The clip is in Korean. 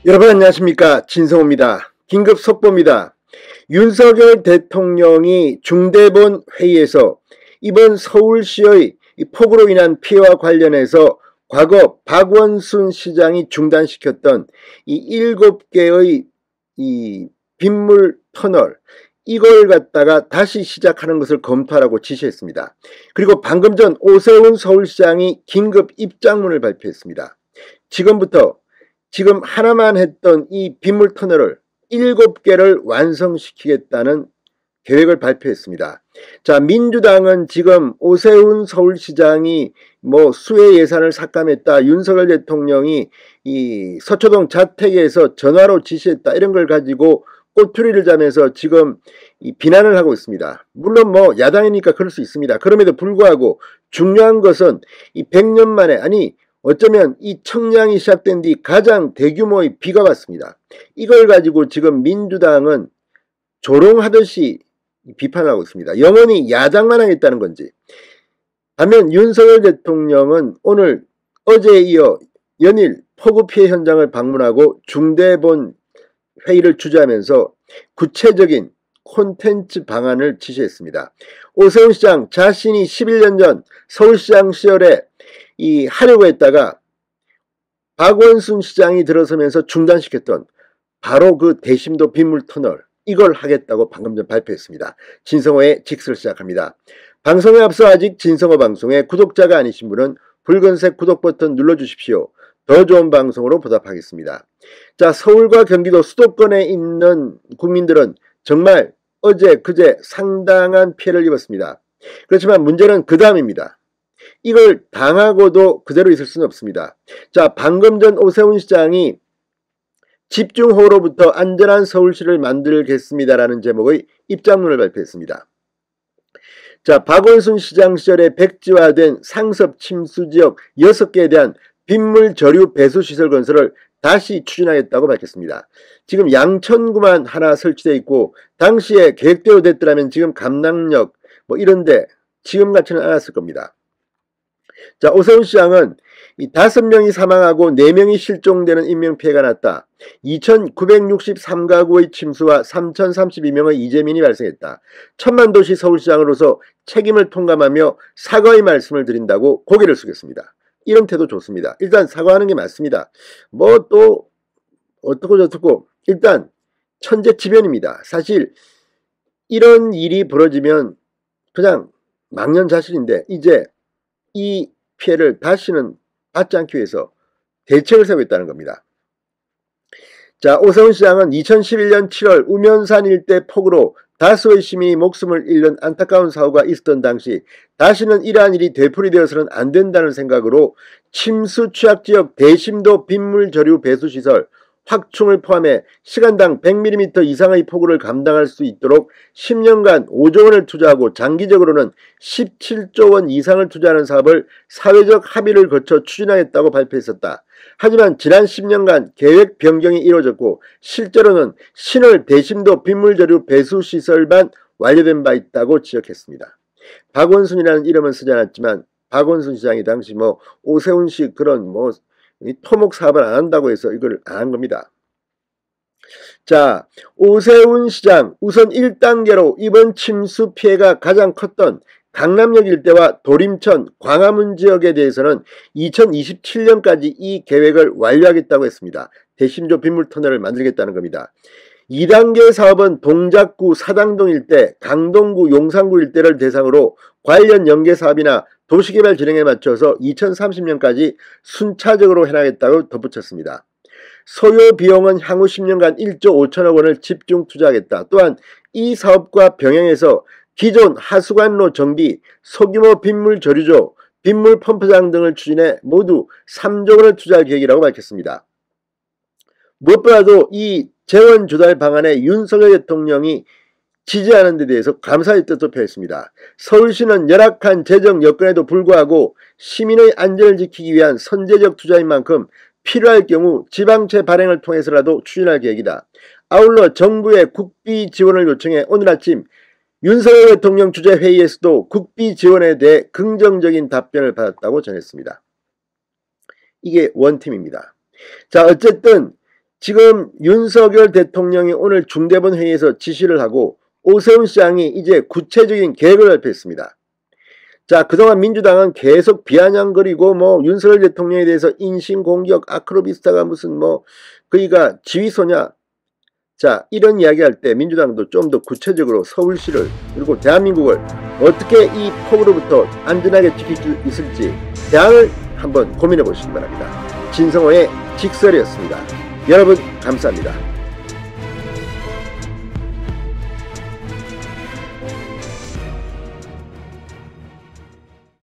여러분 안녕하십니까, 진성호입니다. 긴급 속보입니다. 윤석열 대통령이 중대본 회의에서 이번 서울시의 폭우로 인한 피해와 관련해서 과거 박원순 시장이 중단시켰던 이 7개의 이 빗물 터널, 이걸 갖다가 다시 시작하는 것을 검토하라고 지시했습니다. 그리고 방금 전 오세훈 서울시장이 긴급 입장문을 발표했습니다. 지금 하나만 했던 이 빗물 터널을 7개를 완성시키겠다는 계획을 발표했습니다. 자, 민주당은 지금 오세훈 서울시장이 수해 예산을 삭감했다, 윤석열 대통령이 이 서초동 자택에서 전화로 지시했다, 이런 걸 가지고 꼬투리를 잡면서 지금 비난을 하고 있습니다. 물론 야당이니까 그럴 수 있습니다. 그럼에도 불구하고 중요한 것은 이 100년 만에, 아니 어쩌면 이 청량이 시작된 뒤 가장 대규모의 비가 왔습니다. 이걸 가지고 지금 민주당은 조롱하듯이 비판하고 있습니다. 영원히 야당만 하겠다는 건지. 반면 윤석열 대통령은 오늘 어제에 이어 연일 폭우 피해 현장을 방문하고 중대본 회의를 주재하면서 구체적인 콘텐츠 방안을 지시했습니다. 오세훈 시장 자신이 11년 전 서울시장 시절에 하려고 했다가 박원순 시장이 들어서면서 중단시켰던 바로 그 대심도 빗물 터널, 이걸 하겠다고 방금 전 발표했습니다. 진성호의 직설 시작합니다. 방송에 앞서 아직 진성호 방송에 구독자가 아니신 분은 붉은색 구독 버튼 눌러주십시오. 더 좋은 방송으로 보답하겠습니다. 자, 서울과 경기도 수도권에 있는 국민들은 정말 어제 그제 상당한 피해를 입었습니다. 그렇지만 문제는 그 다음입니다. 이걸 당하고도 그대로 있을 수는 없습니다. 자, 방금 전 오세훈 시장이 집중호우로부터 안전한 서울시를 만들겠습니다라는 제목의 입장문을 발표했습니다. 자, 박원순 시장 시절에 백지화된 상습 침수지역 6개에 대한 빗물 저류 배수시설 건설을 다시 추진하겠다고 밝혔습니다. 지금 양천구만 하나 설치되어 있고, 당시에 계획대로 됐더라면 지금 감락역 이런데 지금같지는 않았을 겁니다. 자, 오세훈 시장은 5명이 사망하고 4명이 실종되는 인명피해가 났다. 2,963가구의 침수와 3,032명의 이재민이 발생했다. 천만도시 서울시장으로서 책임을 통감하며 사과의 말씀을 드린다고 고개를 숙였습니다. 이런 태도 좋습니다. 일단 사과하는 게 맞습니다. 또 어떻고 저떻고 일단 천재지변입니다. 사실 이런 일이 벌어지면 그냥 망연자실인데 이제 이 피해를 다시는 받지 않기 위해서 대책을 세우고 있다는 겁니다. 자, 오세훈 시장은 2011년 7월 우면산 일대 폭우로 다수의 시민이 목숨을 잃는 안타까운 사고가 있었던 당시 다시는 이러한 일이 되풀이되어서는 안 된다는 생각으로 침수 취약지역 대심도 빗물 저류 배수시설 확충을 포함해 시간당 100mm 이상의 폭우를 감당할 수 있도록 10년간 5조 원을 투자하고 장기적으로는 17조 원 이상을 투자하는 사업을 사회적 합의를 거쳐 추진하겠다고 발표했었다. 하지만 지난 10년간 계획 변경이 이루어졌고 실제로는 신월 대심도 빗물저류 배수시설만 완료된 바 있다고 지적했습니다. 박원순이라는 이름은 쓰지 않았지만 박원순 시장이 당시 오세훈 씨 그런 토목 사업을 안 한다고 해서 이걸 안 한 겁니다. 자, 오세훈 시장 우선 1단계로 이번 침수 피해가 가장 컸던 강남역 일대와 도림천, 광화문 지역에 대해서는 2027년까지 이 계획을 완료하겠다고 했습니다. 대심도 빗물터널을 만들겠다는 겁니다. 2단계 사업은 동작구 사당동 일대, 강동구 용산구 일대를 대상으로 관련 연계 사업이나 도시개발 진행에 맞춰서 2030년까지 순차적으로 해나가겠다고 덧붙였습니다. 소요 비용은 향후 10년간 1조 5천억 원을 집중 투자하겠다. 또한 이 사업과 병행해서 기존 하수관로 정비, 소규모 빗물 저류조, 빗물 펌프장 등을 추진해 모두 3조 원을 투자할 계획이라고 밝혔습니다. 무엇보다도 이 재원 조달 방안에 윤석열 대통령이 지지하는 데 대해서 감사의 뜻도 표했습니다. 서울시는 열악한 재정 여건에도 불구하고 시민의 안전을 지키기 위한 선제적 투자인 만큼 필요할 경우 지방채 발행을 통해서라도 추진할 계획이다. 아울러 정부의 국비 지원을 요청해 오늘 아침 윤석열 대통령 주재 회의에서도 국비 지원에 대해 긍정적인 답변을 받았다고 전했습니다. 이게 원팀입니다. 자, 어쨌든 지금 윤석열 대통령이 오늘 중대본 회의에서 지시를 하고 오세훈 시장이 이제 구체적인 계획을 발표했습니다. 자, 그동안 민주당은 계속 비아냥거리고 윤석열 대통령에 대해서 인신공격, 아크로비스타가 무슨 그이가 지휘소냐. 자, 이런 이야기할 때 민주당도 좀 더 구체적으로 서울시를 그리고 대한민국을 어떻게 이 폭우로부터 안전하게 지킬 수 있을지 대안을 한번 고민해 보시기 바랍니다. 진성호의 직설이었습니다. 여러분 감사합니다.